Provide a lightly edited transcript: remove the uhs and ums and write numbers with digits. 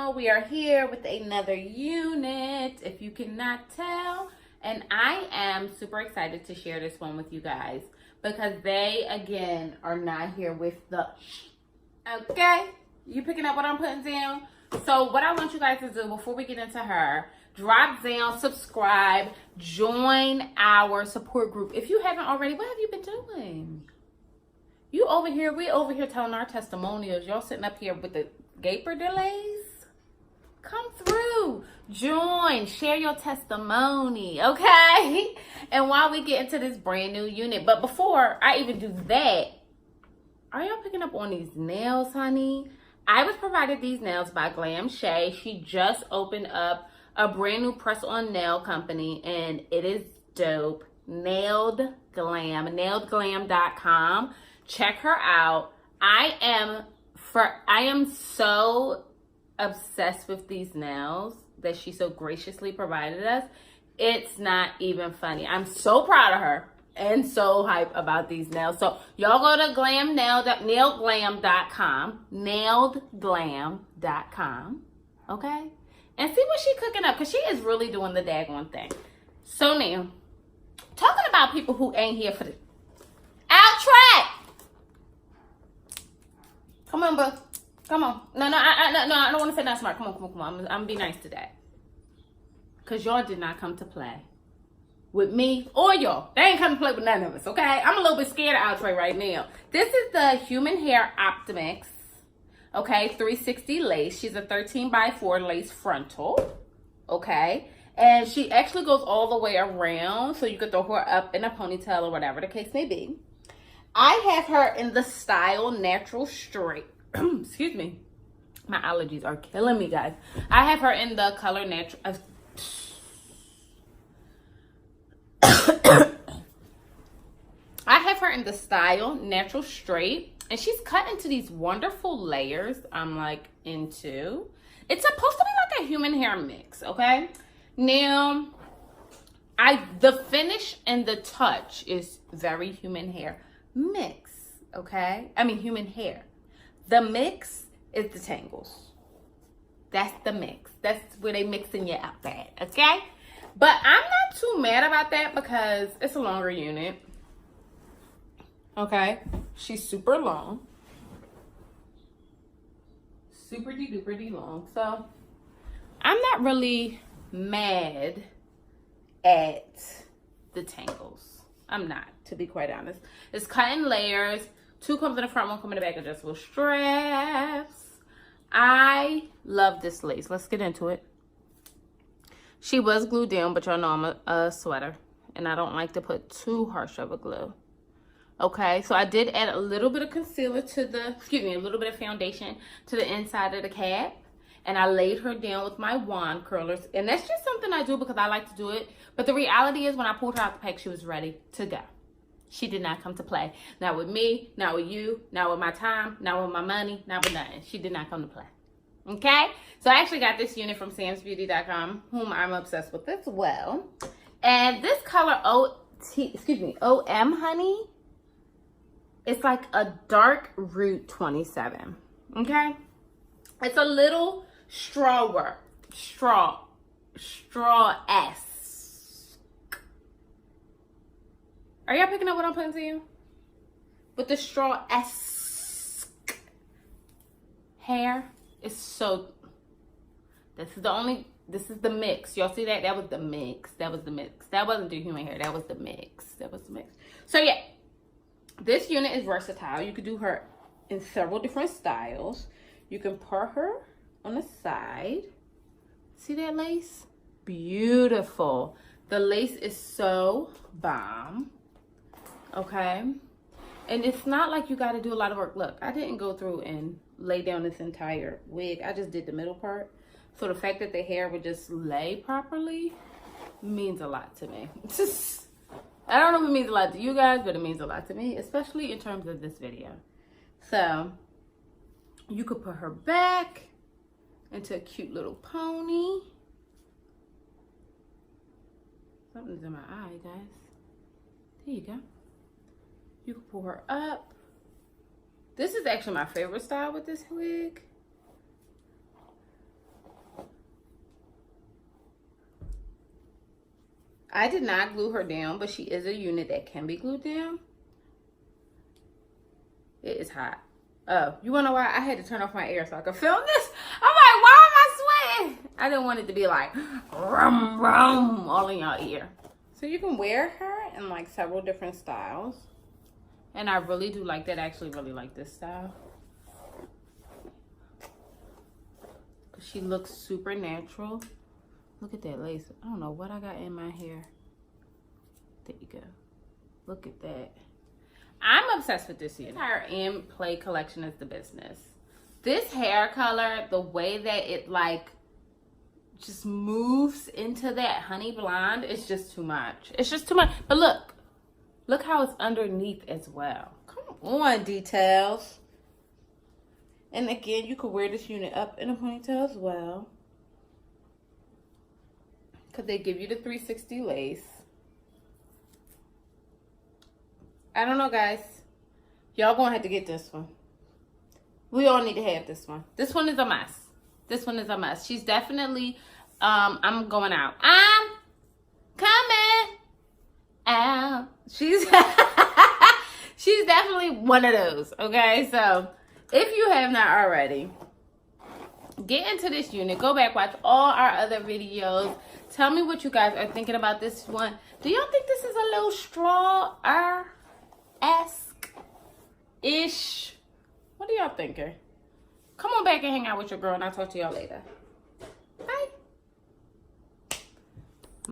channel. We are here with another unit, if you cannot tell, and I am super excited to share this one with you guys because they again are not here with the okay, you picking up what I'm putting down? So what I want you guys to do before we get into her, drop down, subscribe, join our support group. If you haven't already, what have you been doing? You over here, we over here telling our testimonials. Y'all sitting up here with the gaper delays. Come through, join, share your testimony, okay? And while we get into this brand new unit, but before I even do that, are y'all picking up on these nails, honey? I was provided these nails by Glam Shay. She just opened up a brand new press-on nail company, and it is dope. Nailed Glam, nailedglam.com. Check her out. I am so obsessed with these nails that she so graciously provided us. It's not even funny. I'm so proud of her and so hype about these nails. So y'all go to nailedglam.com, nailedglam.com, okay? And see what she cooking up, because she is really doing the daggone thing. So now, talking about people who ain't here for the Outre. Come on, boo. Come on. No, I don't want to say that smart. Come on. I'm gonna be nice today. Because y'all did not come to play with me or y'all. They ain't come to play with none of us, okay? I'm a little bit scared of Outre right now. This is the Human Hair Optimix, okay, 360 lace. She's a 13x4 lace frontal, okay? And she actually goes all the way around, so you could throw her up in a ponytail or whatever the case may be. I have her in the style Natural Straight. Excuse me. My allergies are killing me, guys. I have her in the color Natural. I have her in the style Natural Straight. And she's cut into these wonderful layers I'm like into. It's supposed to be like a human hair mix, okay? Now, the finish and the touch is very human hair mix, okay? I mean human hair. The mix is the tangles. That's the mix. That's where they mixing you up at, okay? But I'm not too mad about that because it's a longer unit. Okay? She's super long. Super duper long. So I'm not really mad at the tangles. I'm not, to be quite honest. It's cut in layers. 2 comes in the front, 1 comes in the back, adjustable straps. I love this lace. Let's get into it. She was glued down, but y'all know I'm a sweater, and I don't like to put too harsh of a glue. Okay, so I did add a little bit of concealer to the, a little bit of foundation to the inside of the cap. And I laid her down with my wand curlers. And that's just something I do because I like to do it. But the reality is when I pulled her out the pack, she was ready to go. She did not come to play. Not with me, not with you, not with my time, not with my money, not with nothing. She did not come to play. Okay? So I actually got this unit from samsbeauty.com, whom I'm obsessed with as well. And this color OM, honey, it's like a dark root 27. Okay? It's a little straw-esque. Are y'all picking up what I'm putting to you? With the straw-esque hair, it's so, this is the mix. Y'all see that? That was the mix. That wasn't the human hair. That was the mix. So yeah, this unit is versatile. You could do her in several different styles. You can put her on the side. See that lace? Beautiful. The lace is so bomb. Okay? And it's not like you got to do a lot of work. Look, I didn't go through and lay down this entire wig. I just did the middle part. So the fact that the hair would just lay properly means a lot to me. I don't know if it means a lot to you guys, but it means a lot to me, especially in terms of this video. So you could put her back into a cute little pony. Something's in my eye, guys. There you go. You can pull her up. This is actually my favorite style with this wig. I did not glue her down, but she is a unit that can be glued down. It is hot. Oh, you wanna know why? I had to turn off my air so I could film this. I'm like, why am I sweating? I didn't want it to be like, rum, rum, all in your ear. So you can wear her in like several different styles. And I really do like that. I actually really like this style. She looks super natural. Look at that lace. I don't know what I got in my hair. There you go. Look at that. I'm obsessed with this unit. Her In Play collection is the business. This hair color, the way that it like just moves into that honey blonde, is just too much. It's just too much. But look how it's underneath as well. Come on, details. And again, you could wear this unit up in a ponytail as well, because they give you the 360 lace. I don't know, guys. Y'all gonna have to get this one. We all need to have this one. This one is a must. This one is a must. She's definitely, I'm going out. I'm coming out. She's definitely one of those, okay? So if you have not already, get into this unit. Go back, watch all our other videos. Tell me what you guys are thinking about this one. Do y'all think this is a little straw-esque-ish? What are y'all thinking? Come on back and hang out with your girl, and I'll talk to y'all later.